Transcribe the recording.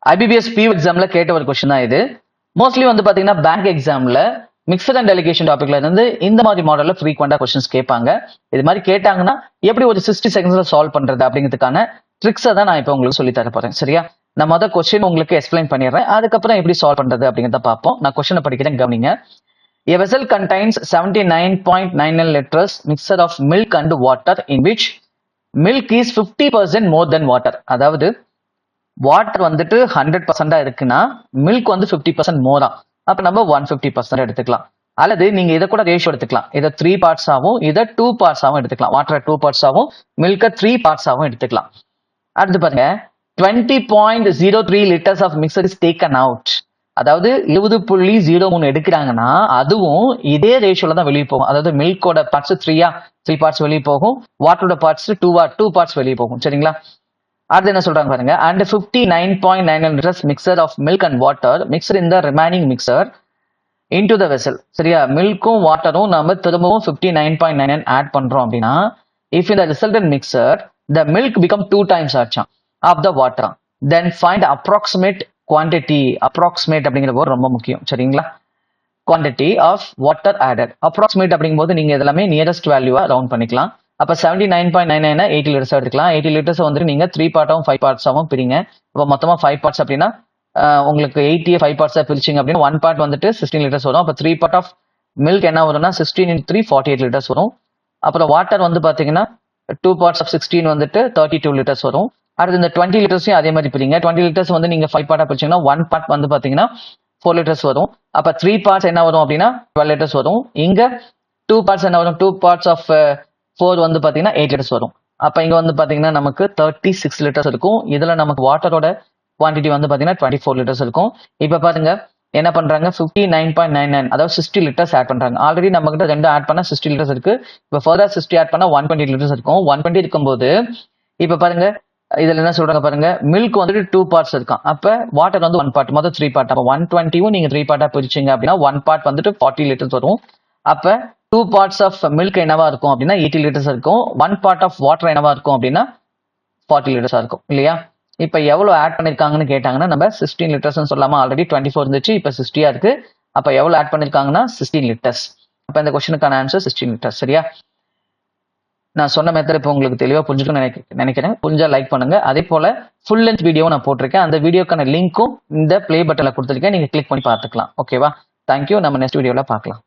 IBPS PU எக்ஸாம்ல கேட்ட ஒரு கொஸ்டின் தான் இது. மோஸ்ட்லி வந்து பாத்தீங்கன்னா பேங்க் எக்ஸாம்ல மிக்சட் அண்ட் டெலிகேஷன் டாபிக்ல இருந்து இந்த மாதிரி மாடல்ல ஃப்ரீக்வெண்டா கொஸ்டின்ஸ் கேட்பாங்க. இது மாதிரி கேட்டாங்கன்னா எப்படி ஒரு 60 செகண்ட்ஸ்ல சால்வ் பண்றது அப்படிங்கிறதுக்கான ட்ரிக்ஸை தான் நான் இப்போ உங்களுக்கு சொல்லி தர போறேன். சரியா? நான் மொதல் கொஸ்டின் உங்களுக்கு எக்ஸ்பிளைன் பண்ணிடுறேன். அதுக்கப்புறம் எப்படி சால்வ் பண்றது அப்படிங்கிறத பார்ப்போம். நான் கொஸ்டினை படிக்கிறேன், கவனிங்க. A vessel contains 79.99 liters mixture of milk and water in which milk is 50% more than water. அதாவது வாட்டர் வந்துட்டு 100% இருக்குன்னா மில்க் வந்து 50% மோரா, அப்ப நம்ம 150% எடுத்துக்கலாம். அல்லது நீங்க இதை கூட ரேஷியோ எடுத்துக்கலாம். இதை 3 பார்ட்ஸ் ஆகும், இதை 2 பார்ட்ஸ் ஆகும் எடுத்துக்கலாம். வாட்டர் 2 பார்ட்ஸ் ஆகும், மில்க 3 பார்ட்ஸ் ஆகும் எடுத்துக்கலாம். அடுத்து பாருங்க, 20.03 liters of mixture is taken out. அதாவது 20.03 எடுக்கிறாங்கன்னா அதுவும் இதே ரேஷியோல தான் வெளியே போகும். அதாவது மில்கோட பார்ட்ஸ் 3 பார்ட்ஸ் வெளியே போகும், வாட்டரோட பார்ட்ஸ் 2 பார்ட்ஸ் வெளியே போகும். சரிங்களா? அடுத்து என்ன சொல்றாங்க பாருங்க, and 59.99 liters mixture of milk and water mixed in the remaining mixture into the vessel. சரியா? மில்க்கும் வாட்டரும் நம்ம திரும்பவும் 59.99 ஆட் பண்றோம் அப்படின்னா, if in the resultant mixture the milk become 2 times ஆச்சாம் of the water, then find approximate quantity. approximate அப்படிங்கிற போது ரொம்ப முக்கியம். சரிங்களா? quantity of water added. approximate அப்படிங்கும் போது நீங்க இதெல்லாமே நியரஸ்ட் வேல்யூவா ரவுண்ட் பண்ணிக்கலாம். அப்ப 79.99 80 லிட்டர்ஸ் எடுத்துக்கலாம். 80 லிட்டர்ஸ் வந்து நீங்க 3 பார்ட்டாவும் 5 பார்ட்ஸாவும் பிரிங்க. இப்போ மொத்தமா 5 பார்ட்ஸ் அப்படின்னா உங்களுக்கு 80 5 பார்ட்ஸா பிரிச்சிங்க அப்படின்னா 1 பார்ட் வந்துட்டு 16 லிட்டர்ஸ் வரும். அப்போ 3 பார்ட் ஆஃப் மில்க் என்ன வரும்னா 16 × 3 48 லிட்டர்ஸ் வரும். அப்புறம் வாட்டர் வந்து பாத்தீங்கன்னா 2 பார்ட்ஸ் ஆஃப் 16 வந்துட்டு 32 லிட்டர்ஸ் வரும். அடுத்து இந்த 20 லிட்டர்ஸையும் அதே மாதிரி பிரிங்க. 20 லிட்டர்ஸ் வந்து நீங்க 5 பார்ட்டா பிரிச்சிங்கன்னா 1 பார்ட் வந்து பாத்தீங்கன்னா 4 லிட்டர்ஸ் வரும். அப்ப 3 பார்ட்ஸ் என்ன வரும் அப்படின்னா 12 லிட்டர்ஸ் வரும். இங்க 2 பார்ட்ஸ் என்ன வரும், 2 பார்ட்ஸ் ஆஃப் 4 வந்து பாத்தீங்கன்னா 8 லிட்டர்ஸ் வரும். அப்ப இங்க வந்து பாத்தீங்கன்னா நமக்கு 36 லிட்டர்ஸ் இருக்கும். இதுல நமக்கு வாட்டரோட குவான்டிட்டி வந்து பாத்தீங்கன்னா 24 லிட்டர்ஸ் இருக்கும். இப்ப பாருங்க என்ன பண்றாங்க, 59.99 அதாவது 60 லிட்டர்ஸ் ஆட் பண்றாங்க. ஆல்ரெடி நம்ம கிட்ட 2 ஆட் பண்ணா 60 லிட்டர்ஸ் இருக்கு. இப்ப ஃபர்தர் 60 ஆட் பண்ணா 120 லிட்டர்ஸ் இருக்கும். 120 இருக்கும்போது இப்ப பாருங்க இதுல என்ன சொல்றாங்க பாருங்க, மில்க் வந்துட்டு 2 பார்ட்ஸ் இருக்கான். அப்ப வாட்டர் வந்து 1 பார்ட், மொத்தம் 3 பார்ட். அப்ப 120வும் நீங்க 3 பார்ட்டா பிரிச்சிங்க அப்படின்னா 1 பார்ட் வந்துட்டு 40 லிட்டர்ஸ் வரும். அப்ப 2 பார்ட்ஸ் ஆஃப் மில்க் என்னவா இருக்கும் அப்படின்னா 80 லிட்டர்ஸ் இருக்கும். 1 பார்ட் ஆஃப் வாட்டர் என்னவா இருக்கும் அப்படின்னா 40 லிட்டர்ஸா இருக்கும். இல்லையா? இப்ப எவ்வளவு ஆட் பண்ணிருக்காங்கன்னு கேட்டாங்கன்னா நம்ம 16 லிட்டர்ஸ் சொல்லாம, ஆல்ரெடி 24 இருந்துச்சு, இப்ப 60 இருக்கு. அப்ப எவ்வளவு ஆட் பண்ணிருக்காங்கன்னா 16 லிட்டர்ஸ். அப்ப இந்த கொஸ்டினுக்கான ஆன்சர் 16 லிட்டர்ஸ். சரியா? நான் சொன்ன மெத்தட் இப்போ உங்களுக்கு தெளிவா புரிஞ்சுக்கணும்னு நினைக்கிறேன். புரிஞ்சா லைக் பண்ணுங்க. அதே போல ஃபுல் லென்த் வீடியோவும் நான் போட்டிருக்கேன். அந்த வீடியோக்கான லிங்க்கும் இந்த பிளே பட்டன்ல கொடுத்துருக்கேன், நீங்க கிளிக் பண்ணி பார்த்துக்கலாம். ஓகேவா? தேங்க்யூ. நம்ம நெக்ஸ்ட் வீடியோல பார்க்கலாம்.